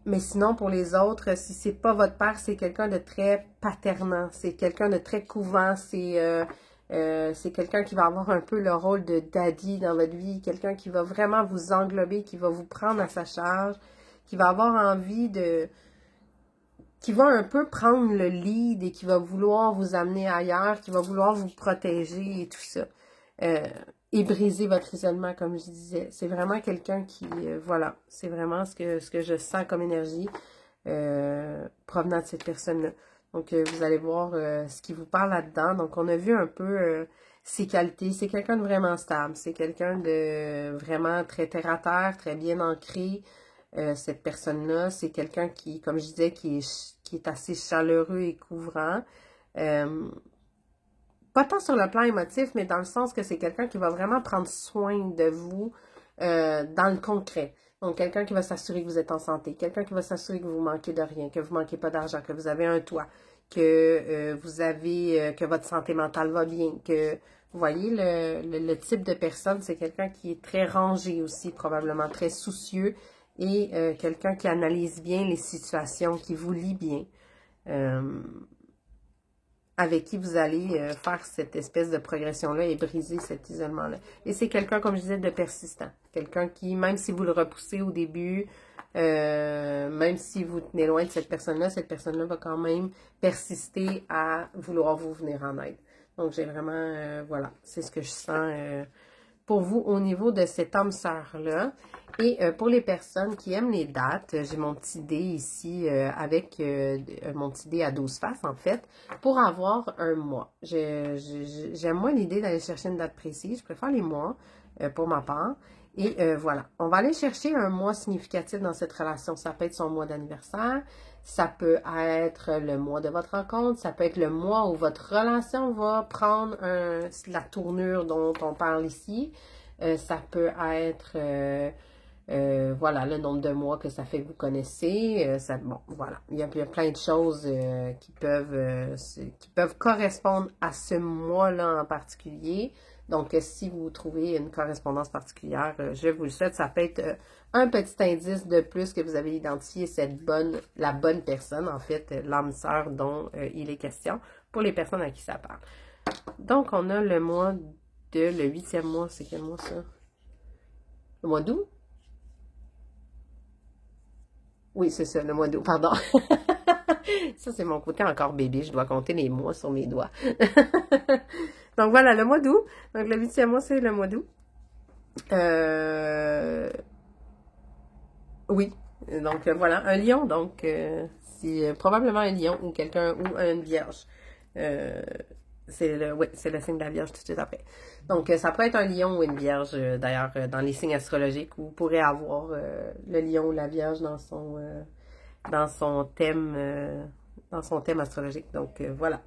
Mais sinon, pour les autres, si c'est pas votre père, c'est quelqu'un de très paternant, c'est quelqu'un de très couvant, c'est quelqu'un qui va avoir un peu le rôle de daddy dans votre vie, quelqu'un qui va vraiment vous englober, qui va vous prendre à sa charge, qui va avoir envie qui va un peu prendre le lead et qui va vouloir vous amener ailleurs, qui va vouloir vous protéger et tout ça. Et briser votre isolement, comme je disais. C'est vraiment quelqu'un qui, voilà, c'est vraiment ce que je sens comme énergie provenant de cette personne-là. Donc, vous allez voir ce qui vous parle là-dedans. Donc, on a vu un peu ses qualités. C'est quelqu'un de vraiment stable. C'est quelqu'un de vraiment très terre-à-terre, très bien ancré. Cette personne-là, c'est quelqu'un qui, comme je disais, qui est assez chaleureux et couvrant. Pas tant sur le plan émotif, mais dans le sens que c'est quelqu'un qui va vraiment prendre soin de vous dans le concret. Donc, quelqu'un qui va s'assurer que vous êtes en santé, quelqu'un qui va s'assurer que vous manquez de rien, que vous ne manquez pas d'argent, que vous avez un toit, que que votre santé mentale va bien, que vous voyez, le type de personne, c'est quelqu'un qui est très rangé aussi, probablement très soucieux, et quelqu'un qui analyse bien les situations, qui vous lit bien. Avec qui vous allez faire cette espèce de progression-là et briser cet isolement-là. Et c'est quelqu'un, comme je disais, de persistant. Quelqu'un qui, même si vous le repoussez au début, même si vous tenez loin de cette personne-là va quand même persister à vouloir vous venir en aide. Donc, j'ai vraiment, voilà, c'est ce que je sens pour vous au niveau de cette âme sœur-là. Et pour les personnes qui aiment les dates, j'ai mon petit dé ici avec mon petit dé à 12 faces, en fait, pour avoir un mois. J'aime moins l'idée d'aller chercher une date précise. Je préfère les mois pour ma part. Et voilà, on va aller chercher un mois significatif dans cette relation. Ça peut être son mois d'anniversaire, ça peut être le mois de votre rencontre, ça peut être le mois où votre relation va prendre la tournure dont on parle ici. Ça peut être, voilà, le nombre de mois que ça fait que vous connaissez. Bon, voilà, il y a plein de choses qui peuvent correspondre à ce mois-là en particulier. Donc, si vous trouvez une correspondance particulière, je vous le souhaite. Ça peut être un petit indice de plus que vous avez identifié la bonne personne, en fait, l'âme sœur dont il est question, pour les personnes à qui ça parle. Donc, on a le le 8e mois. C'est quel mois, ça? Le mois d'août? Oui, c'est ça, le mois d'août, pardon. Ça, c'est mon côté encore bébé. Je dois compter les mois sur mes doigts. Donc, voilà, le mois d'août. Donc, le 8e mois, c'est le mois d'août. Oui. Donc, voilà, un lion. Donc, probablement un lion ou quelqu'un ou une vierge. Oui, c'est le signe de la Vierge tout de suite après. Donc, ça peut être un lion ou une vierge, d'ailleurs, dans les signes astrologiques, vous pourrez avoir le lion ou la vierge dans son thème astrologique. Donc, voilà.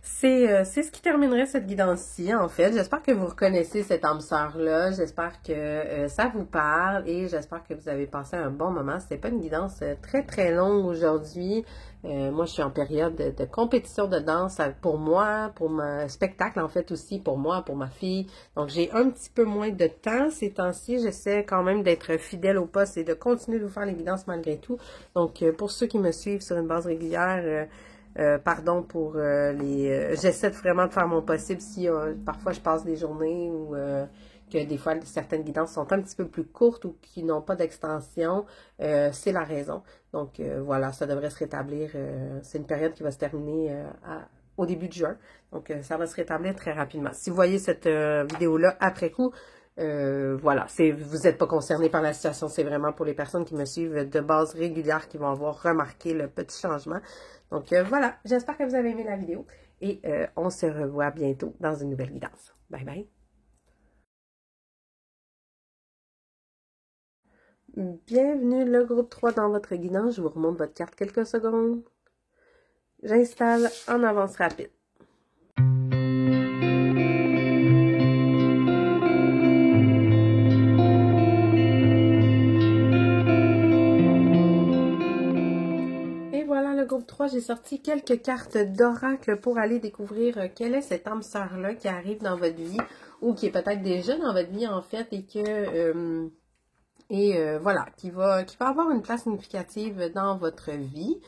C'est ce qui terminerait cette guidance-ci, en fait. J'espère que vous reconnaissez cette âme sœur-là. J'espère que ça vous parle et j'espère que vous avez passé un bon moment. C'était pas une guidance très, très longue aujourd'hui. Moi, je suis en période de compétition de danse pour moi, pour mon spectacle, en fait, aussi, pour moi, pour ma fille. Donc, j'ai un petit peu moins de temps ces temps-ci. J'essaie quand même d'être fidèle au poste et de continuer de vous faire les guidances malgré tout. Donc, pour ceux qui me suivent sur une base régulière, pardon pour j'essaie vraiment de faire mon possible si parfois je passe des journées ou que des fois certaines guidances sont un petit peu plus courtes ou qui n'ont pas d'extension, c'est la raison. Donc voilà, ça devrait se rétablir. C'est une période qui va se terminer au début de juin. Donc ça va se rétablir très rapidement. Si vous voyez cette vidéo-là après coup, voilà, vous n'êtes pas concerné par la situation, c'est vraiment pour les personnes qui me suivent de base régulière qui vont avoir remarqué le petit changement. Donc voilà, j'espère que vous avez aimé la vidéo et on se revoit bientôt dans une nouvelle guidance. Bye bye! Bienvenue le groupe 3 dans votre guidance. Je vous remonte votre carte quelques secondes. J'installe en avance rapide. Et voilà le groupe 3, j'ai sorti quelques cartes d'oracle pour aller découvrir quelle est cette âme sœur-là qui arrive dans votre vie ou qui est peut-être déjà dans votre vie en fait et que... voilà, qui va avoir une place significative dans votre vie.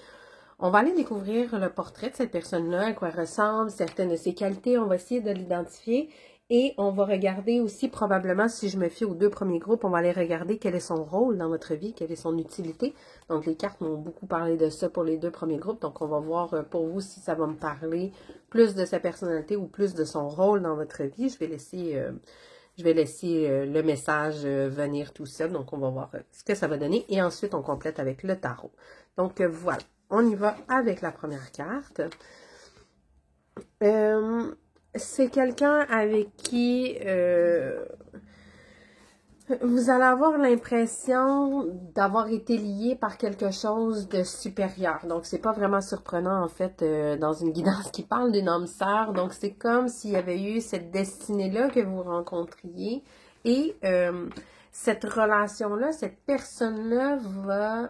On va aller découvrir le portrait de cette personne-là, à quoi elle ressemble, certaines de ses qualités, on va essayer de l'identifier. Et on va regarder aussi probablement, si je me fie aux 2 premiers groupes, on va aller regarder quel est son rôle dans votre vie, quelle est son utilité. Donc les cartes m'ont beaucoup parlé de ça pour les 2 premiers groupes. Donc on va voir pour vous si ça va me parler plus de sa personnalité ou plus de son rôle dans votre vie. Je vais laisser le message venir tout seul. Donc, on va voir ce que ça va donner. Et ensuite, on complète avec le tarot. Donc, voilà. On y va avec la première carte. C'est quelqu'un avec qui vous allez avoir l'impression d'avoir été lié par quelque chose de supérieur. Donc, c'est pas vraiment surprenant, en fait, dans une guidance qui parle d'une âme sœur. Donc, c'est comme s'il y avait eu cette destinée-là que vous rencontriez. Et cette relation-là, cette personne-là va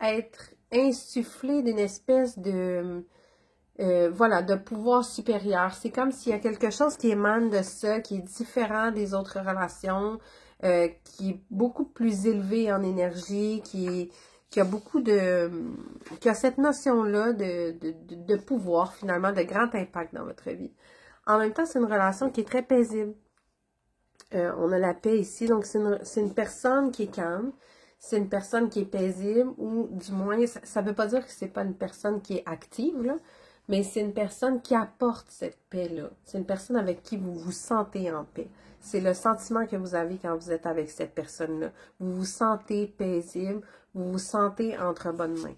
être insufflée d'une espèce de... voilà, de pouvoir supérieur. C'est comme s'il y a quelque chose qui émane de ça, qui est différent des autres relations, qui est beaucoup plus élevé en énergie, qui a beaucoup qui a cette notion-là de pouvoir, finalement, de grand impact dans votre vie. En même temps, c'est une relation qui est très paisible. On a la paix ici, donc c'est une personne qui est calme. C'est une personne qui est paisible, ou du moins, ça ne veut pas dire que c'est pas une personne qui est active, là, mais c'est une personne qui apporte cette paix-là. C'est une personne avec qui vous vous sentez en paix. C'est le sentiment que vous avez quand vous êtes avec cette personne-là. Vous vous sentez paisible, vous vous sentez entre bonnes mains.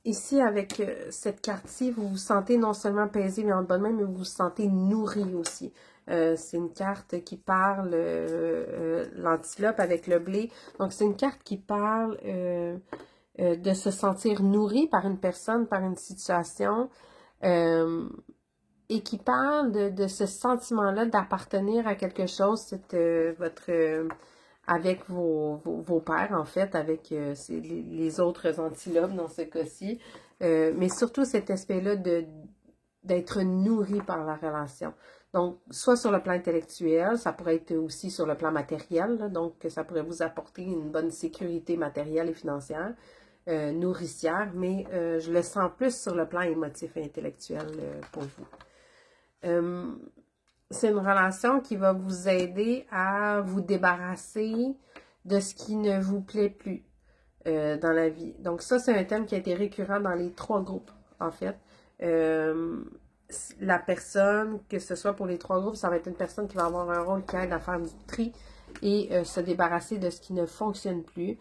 Ici, avec cette carte-ci, vous vous sentez non seulement paisible et en bonne main, mais vous vous sentez nourri aussi. C'est une carte qui parle, l'antilope avec le blé. Donc, c'est une carte qui parle de se sentir nourri par une personne, par une situation, et qui parle de ce sentiment-là d'appartenir à quelque chose, avec vos pairs, en fait, avec les autres antilopes dans ce cas-ci, mais surtout cet aspect-là d'être nourri par la relation. Donc, soit sur le plan intellectuel, ça pourrait être aussi sur le plan matériel, là, donc ça pourrait vous apporter une bonne sécurité matérielle et financière, nourricière, mais je le sens plus sur le plan émotif et intellectuel pour vous. C'est une relation qui va vous aider à vous débarrasser de ce qui ne vous plaît plus dans la vie. Donc ça, c'est un thème qui a été récurrent dans les 3 groupes, en fait. La personne, que ce soit pour les 3 groupes, ça va être une personne qui va avoir un rôle qui aide à faire du tri et se débarrasser de ce qui ne fonctionne plus.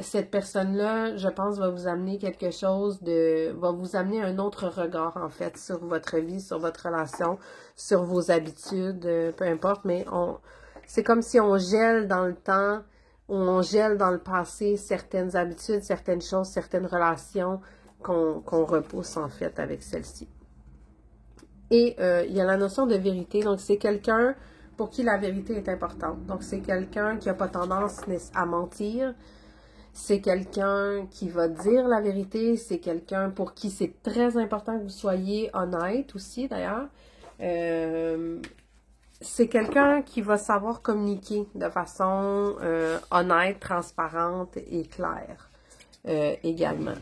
Cette personne-là, je pense, va vous amener quelque chose va vous amener un autre regard, en fait, sur votre vie, sur votre relation, sur vos habitudes, peu importe, mais c'est comme si on gèle dans le temps, ou on gèle dans le passé certaines habitudes, certaines choses, certaines relations qu'on repousse, en fait, avec celle-ci. Et il y a la notion de vérité, donc c'est quelqu'un pour qui la vérité est importante. Donc c'est quelqu'un qui n'a pas tendance à mentir, c'est quelqu'un qui va dire la vérité, c'est quelqu'un pour qui c'est très important que vous soyez honnête aussi, d'ailleurs. C'est quelqu'un qui va savoir communiquer de façon honnête, transparente et claire également.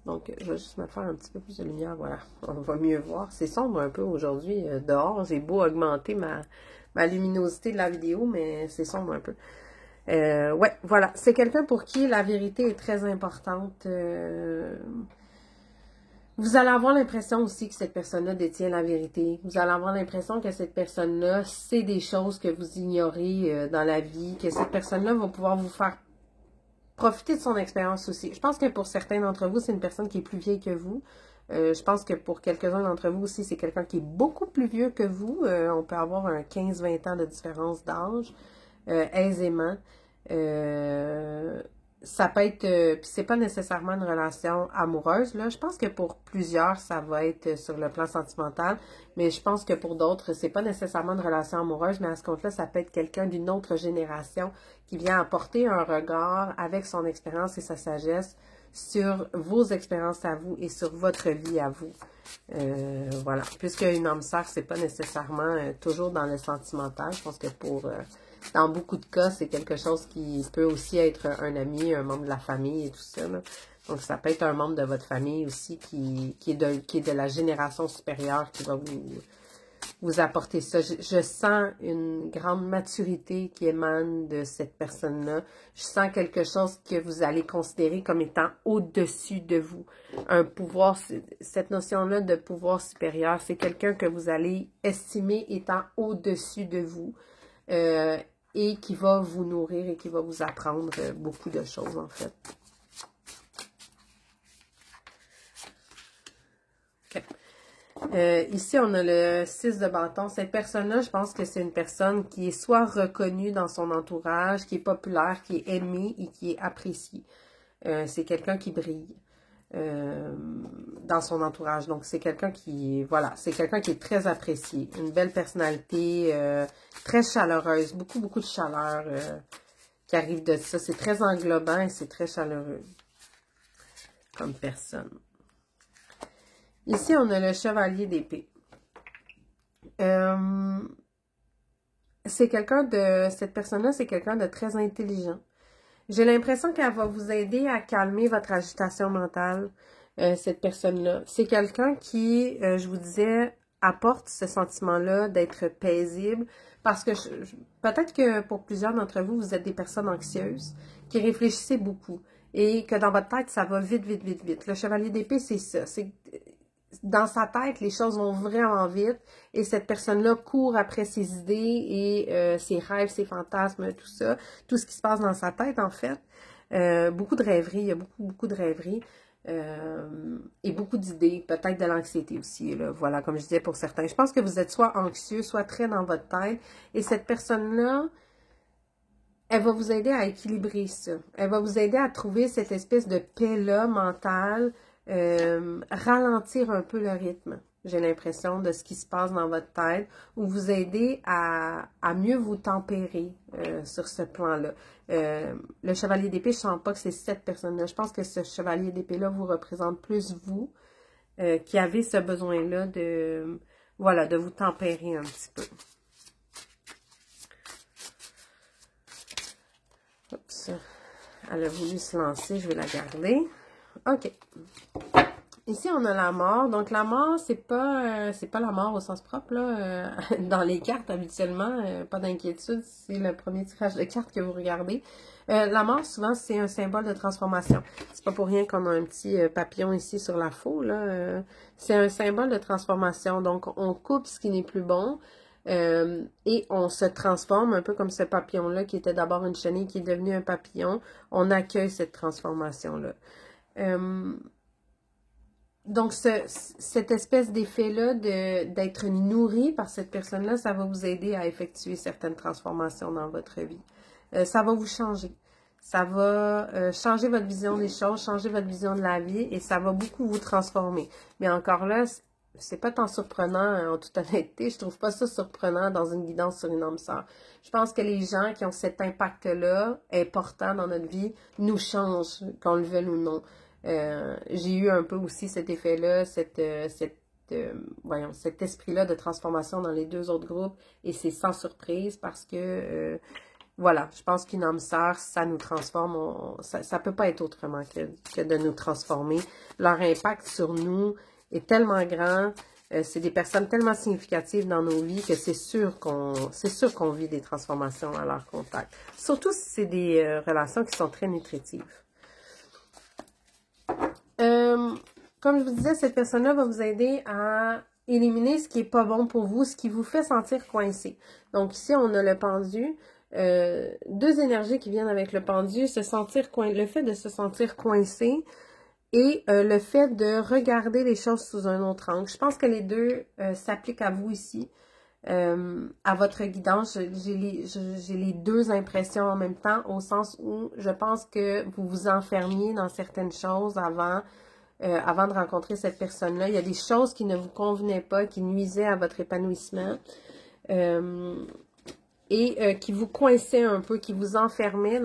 Donc, je vais juste me faire un petit peu plus de lumière, voilà, on va mieux voir. C'est sombre un peu aujourd'hui dehors, j'ai beau augmenter ma luminosité de la vidéo, mais c'est sombre un peu. Ouais, voilà. C'est quelqu'un pour qui la vérité est très importante. Vous allez avoir l'impression aussi que cette personne-là détient la vérité. Vous allez avoir l'impression que cette personne-là sait des choses que vous ignorez dans la vie, que cette personne-là va pouvoir vous faire profiter de son expérience aussi. Je pense que pour certains d'entre vous, c'est une personne qui est plus vieille que vous. Je pense que pour quelques-uns d'entre vous aussi, c'est quelqu'un qui est beaucoup plus vieux que vous. On peut avoir un 15-20 ans de différence d'âge. Aisément. Ça peut être, puis c'est pas nécessairement une relation amoureuse, là. Je pense que pour plusieurs, ça va être sur le plan sentimental, mais je pense que pour d'autres, c'est pas nécessairement une relation amoureuse, mais à ce compte-là, ça peut être quelqu'un d'une autre génération qui vient apporter un regard avec son expérience et sa sagesse sur vos expériences à vous et sur votre vie à vous. Voilà. Puisque une âme sœur, c'est pas nécessairement toujours dans le sentimental. Je pense que dans beaucoup de cas, c'est quelque chose qui peut aussi être un ami, un membre de la famille et tout ça, là. Donc, ça peut être un membre de votre famille aussi qui est de la génération supérieure qui va vous apporter ça. Je sens une grande maturité qui émane de cette personne-là. Je sens quelque chose que vous allez considérer comme étant au-dessus de vous. Un pouvoir, cette notion-là de pouvoir supérieur, c'est quelqu'un que vous allez estimer étant au-dessus de vous. Et qui va vous nourrir et qui va vous apprendre beaucoup de choses, en fait. Okay. Ici, on a le 6 de bâton. Cette personne-là, je pense que c'est une personne qui est soit reconnue dans son entourage, qui est populaire, qui est aimée et qui est appréciée. C'est quelqu'un qui brille dans son entourage. Donc, c'est quelqu'un qui, voilà, c'est quelqu'un qui est très apprécié. Une belle personnalité, très chaleureuse, beaucoup de chaleur qui arrive de ça. C'est très englobant et c'est très chaleureux comme personne. Ici, on a le chevalier d'épée. C'est quelqu'un cette personne-là, c'est quelqu'un de très intelligent. J'ai l'impression qu'elle va vous aider à calmer votre agitation mentale, cette personne-là. C'est quelqu'un qui, je vous disais, apporte ce sentiment-là d'être paisible, parce que peut-être que pour plusieurs d'entre vous, vous êtes des personnes anxieuses, qui réfléchissez beaucoup, et que dans votre tête, ça va vite. Le chevalier d'épée, c'est ça. C'est dans sa tête, les choses vont vraiment vite, et cette personne-là court après ses idées et ses rêves, ses fantasmes, tout ça, tout ce qui se passe dans sa tête, en fait. Beaucoup de rêveries, il y a beaucoup de rêveries. et beaucoup d'idées, peut-être de l'anxiété aussi, là, voilà, comme je disais pour certains. Je pense que vous êtes soit anxieux, soit très dans votre tête, et cette personne-là, elle va vous aider à équilibrer ça. Elle va vous aider à trouver cette espèce de paix-là mentale, ralentir un peu le rythme, j'ai l'impression, de ce qui se passe dans votre tête, ou vous aider à mieux vous tempérer sur ce plan-là. Le chevalier d'épée, je ne sens pas que c'est cette personne-là. Je pense que ce chevalier d'épée-là vous représente plus vous, qui avez ce besoin-là de, voilà, de vous tempérer un petit peu. Oups. Elle a voulu se lancer, je vais la garder. OK. Ici, on a la mort. Donc, la mort, c'est pas la mort au sens propre, là. Dans les cartes, habituellement, pas d'inquiétude, c'est le premier tirage de cartes que vous regardez. La mort, souvent, c'est un symbole de transformation. C'est pas pour rien qu'on a un petit papillon ici sur la faux, là. C'est un symbole de transformation. Donc, on coupe ce qui n'est plus bon. Et on se transforme, un peu comme ce papillon-là, qui était d'abord une chenille, qui est devenu un papillon. On accueille cette transformation-là. Donc, cette espèce d'effet-là d'être nourri par cette personne-là, ça va vous aider à effectuer certaines transformations dans votre vie. Ça va vous changer. Ça va changer votre vision des choses, changer votre vision de la vie, et ça va beaucoup vous transformer. Mais encore là, c'est pas tant surprenant, en toute honnêteté. Je trouve pas ça surprenant dans une guidance sur une âme sœur. Je pense que les gens qui ont cet impact-là, important dans notre vie, nous changent, qu'on le veuille ou non. J'ai eu un peu aussi cet effet-là, cet esprit-là de transformation dans les deux autres groupes, et c'est sans surprise parce que, voilà, je pense qu'une âme sœur, ça nous transforme, ça peut pas être autrement que de nous transformer. Leur impact sur nous est tellement grand, c'est des personnes tellement significatives dans nos vies que c'est sûr qu'on vit des transformations à leur contact. Surtout si c'est des relations qui sont très nutritives. Comme je vous disais, cette personne-là va vous aider à éliminer ce qui n'est pas bon pour vous, ce qui vous fait sentir coincé. Donc ici, on a le pendu. Deux énergies qui viennent avec le pendu, le fait de se sentir coincé et le fait de regarder les choses sous un autre angle. Je pense que les deux s'appliquent à vous ici. À votre guidance, j'ai les deux impressions en même temps, au sens où je pense que vous vous enfermiez dans certaines choses avant de rencontrer cette personne-là. Il y a des choses qui ne vous convenaient pas, qui nuisaient à votre épanouissement et qui vous coinçaient un peu, qui vous enfermaient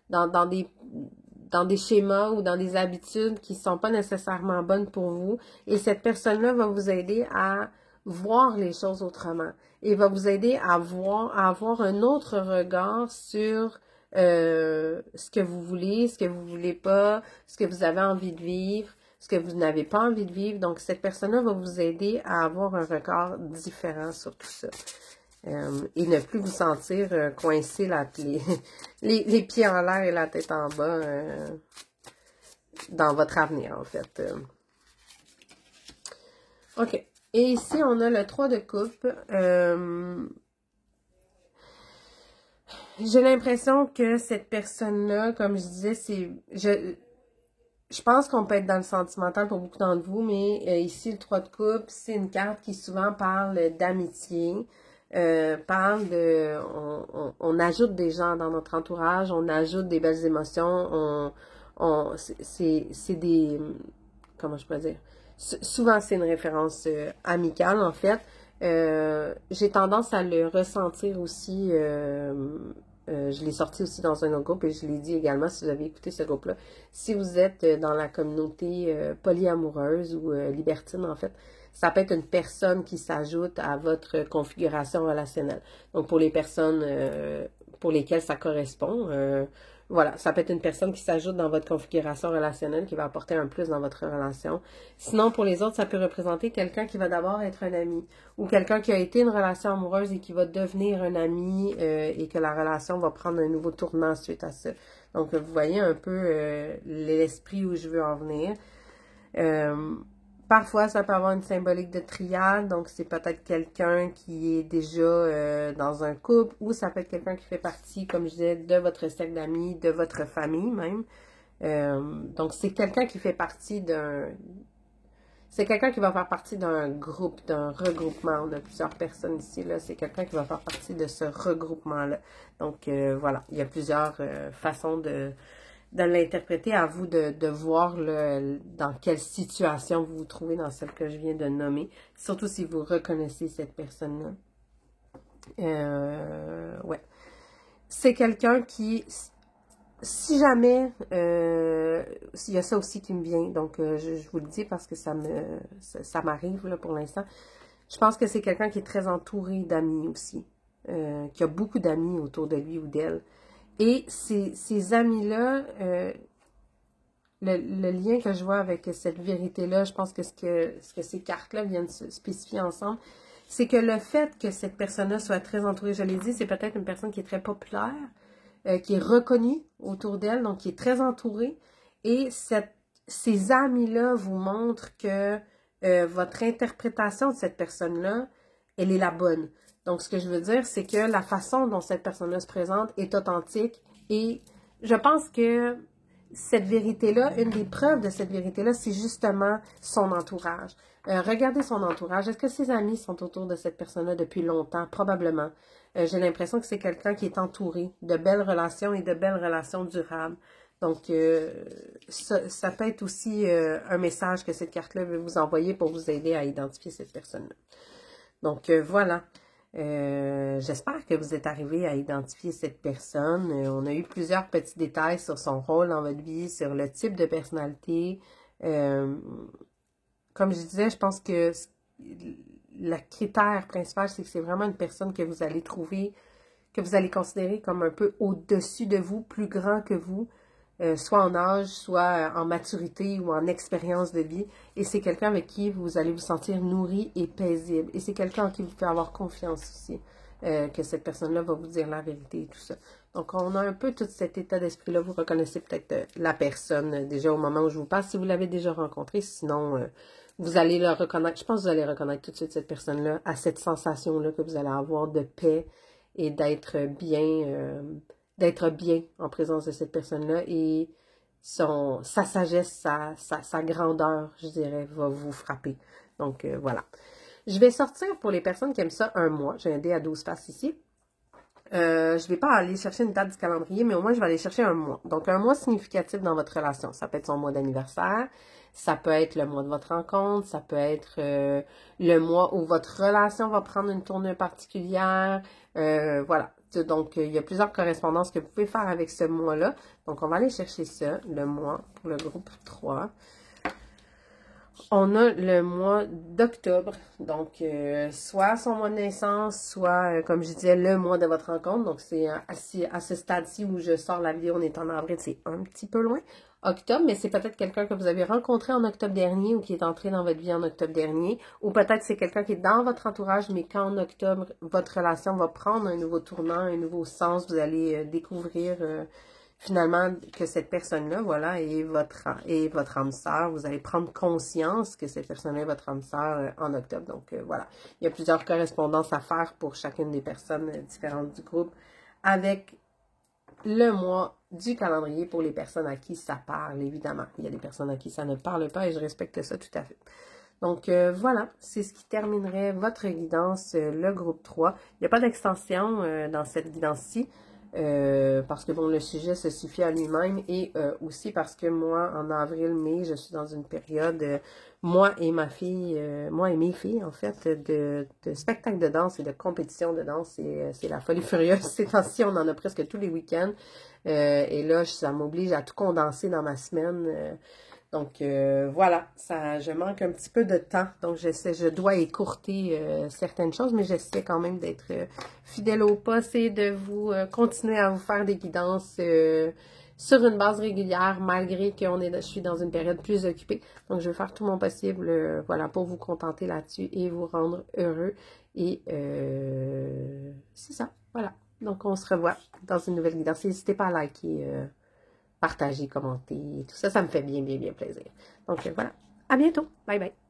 dans des schémas ou dans des habitudes qui ne sont pas nécessairement bonnes pour vous. Et cette personne-là va vous aider à voir les choses autrement et va vous aider à avoir un autre regard sur ce que vous voulez, ce que vous voulez pas, ce que vous avez envie de vivre, ce que vous n'avez pas envie de vivre. Donc, cette personne-là va vous aider à avoir un regard différent sur tout ça. Et ne plus vous sentir coincé les pieds en l'air et la tête en bas dans votre avenir, en fait. OK. Et ici, on a le 3 de coupe. J'ai l'impression que cette personne-là, comme je disais, je pense qu'on peut être dans le sentimental pour beaucoup d'entre vous, mais ici, le 3 de coupe, c'est une carte qui souvent parle d'amitié, parle de... On ajoute des gens dans notre entourage, on ajoute des belles émotions, c'est des... Comment je pourrais dire? Souvent, c'est une référence amicale, en fait. J'ai tendance à le ressentir aussi... je l'ai sorti aussi dans un autre groupe et je l'ai dit également si vous avez écouté ce groupe-là. Si vous êtes dans la communauté polyamoureuse ou libertine, en fait, ça peut être une personne qui s'ajoute à votre configuration relationnelle. Donc, pour les personnes pour lesquelles ça correspond, voilà, ça peut être une personne qui s'ajoute dans votre configuration relationnelle, qui va apporter un plus dans votre relation. Sinon, pour les autres, ça peut représenter quelqu'un qui va d'abord être un ami, ou quelqu'un qui a été une relation amoureuse et qui va devenir un ami, et que la relation va prendre un nouveau tournant suite à ça. Donc, vous voyez un peu l'esprit où je veux en venir. Parfois, ça peut avoir une symbolique de triade, donc c'est peut-être quelqu'un qui est déjà dans un couple, ou ça peut être quelqu'un qui fait partie, comme je disais, de votre cercle d'amis, de votre famille même. Donc, c'est quelqu'un qui fait partie c'est quelqu'un qui va faire partie d'un groupe, d'un regroupement. On a plusieurs personnes ici, là. C'est quelqu'un qui va faire partie de ce regroupement-là. Donc, voilà. Il y a plusieurs façons de l'interpréter. À vous de voir dans quelle situation vous vous trouvez dans celle que je viens de nommer. Surtout si vous reconnaissez cette personne-là. Ouais. C'est quelqu'un qui... Si jamais, il y a ça aussi qui me vient, donc je vous le dis parce que ça m'arrive là pour l'instant. Je pense que c'est quelqu'un qui est très entouré d'amis aussi, qui a beaucoup d'amis autour de lui ou d'elle. Et ces amis-là, le lien que je vois avec cette vérité-là, je pense que ce que ces cartes-là viennent se spécifier ensemble, c'est que le fait que cette personne-là soit très entourée, je l'ai dit, c'est peut-être une personne qui est très populaire, qui est reconnue autour d'elle, donc qui est très entourée. Et ces amis-là vous montrent que votre interprétation de cette personne-là, elle est la bonne. Donc, ce que je veux dire, c'est que la façon dont cette personne-là se présente est authentique. Et je pense que cette vérité-là, une des preuves de cette vérité-là, c'est justement son entourage. Regardez son entourage. Est-ce que ses amis sont autour de cette personne-là depuis longtemps? Probablement. J'ai l'impression que c'est quelqu'un qui est entouré de belles relations et de belles relations durables. Donc, ça peut être aussi un message que cette carte-là veut vous envoyer pour vous aider à identifier cette personne-là. Donc, voilà. J'espère que vous êtes arrivé à identifier cette personne. On a eu plusieurs petits détails sur son rôle dans votre vie, sur le type de personnalité. Comme je disais, je pense que le critère principal, c'est que c'est vraiment une personne que vous allez trouver, que vous allez considérer comme un peu au-dessus de vous, plus grand que vous, soit en âge, soit en maturité ou en expérience de vie. Et c'est quelqu'un avec qui vous allez vous sentir nourri et paisible. Et c'est quelqu'un en qui vous pouvez avoir confiance aussi, que cette personne-là va vous dire la vérité et tout ça. Donc, on a un peu tout cet état d'esprit-là. Vous reconnaissez peut-être la personne déjà au moment où je vous parle, si vous l'avez déjà rencontré. Sinon, vous allez le reconnaître. Je pense que vous allez reconnaître tout de suite cette personne-là à cette sensation-là que vous allez avoir de paix et d'être bien en présence de cette personne-là, et sa sagesse, sa grandeur, je dirais, va vous frapper. Donc, voilà. Je vais sortir pour les personnes qui aiment ça un mois. J'ai un dé à 12 faces ici. Je ne vais pas aller chercher une date du calendrier, mais au moins, je vais aller chercher un mois. Donc, un mois significatif dans votre relation. Ça peut être son mois d'anniversaire, ça peut être le mois de votre rencontre, ça peut être le mois où votre relation va prendre une tournure particulière. Voilà. Donc, il y a plusieurs correspondances que vous pouvez faire avec ce mois-là. Donc, on va aller chercher ça, le mois, pour le groupe 3. On a le mois d'octobre, donc soit son mois de naissance, soit, comme je disais, le mois de votre rencontre. Donc, c'est à ce stade-ci où je sors la vidéo, on est en avril, c'est un petit peu loin. Octobre, mais c'est peut-être quelqu'un que vous avez rencontré en octobre dernier ou qui est entré dans votre vie en octobre dernier. Ou peut-être c'est quelqu'un qui est dans votre entourage, mais qu'en octobre, votre relation va prendre un nouveau tournant, un nouveau sens. Vous allez découvrir... finalement, que cette personne-là, voilà, est votre âme sœur. Vous allez prendre conscience que cette personne-là est votre âme sœur en octobre. Donc, voilà. Il y a plusieurs correspondances à faire pour chacune des personnes différentes du groupe avec le mois du calendrier pour les personnes à qui ça parle, évidemment. Il y a des personnes à qui ça ne parle pas et je respecte ça tout à fait. Donc, voilà, c'est ce qui terminerait votre guidance, le groupe 3. Il n'y a pas d'extension dans cette guidance-ci. Parce que bon, le sujet se suffit à lui-même et aussi parce que moi, en avril-mai, je suis dans une période, moi et mes filles, en fait, de spectacle de danse et de compétition de danse. C'est la folie furieuse. Ces temps-ci, on en a presque tous les week-ends. Et là, ça m'oblige à tout condenser dans ma semaine. Donc, voilà, je manque un petit peu de temps. Donc, je dois écourter certaines choses, mais j'essaie quand même d'être fidèle au poste et de vous continuer à vous faire des guidances sur une base régulière, malgré que je suis dans une période plus occupée. Donc, je vais faire tout mon possible, voilà, pour vous contenter là-dessus et vous rendre heureux. Et c'est ça, voilà. Donc, on se revoit dans une nouvelle guidance. N'hésitez pas à liker, partager, commenter, tout ça, ça me fait bien, bien, bien plaisir. Donc, voilà. À bientôt. Bye, bye.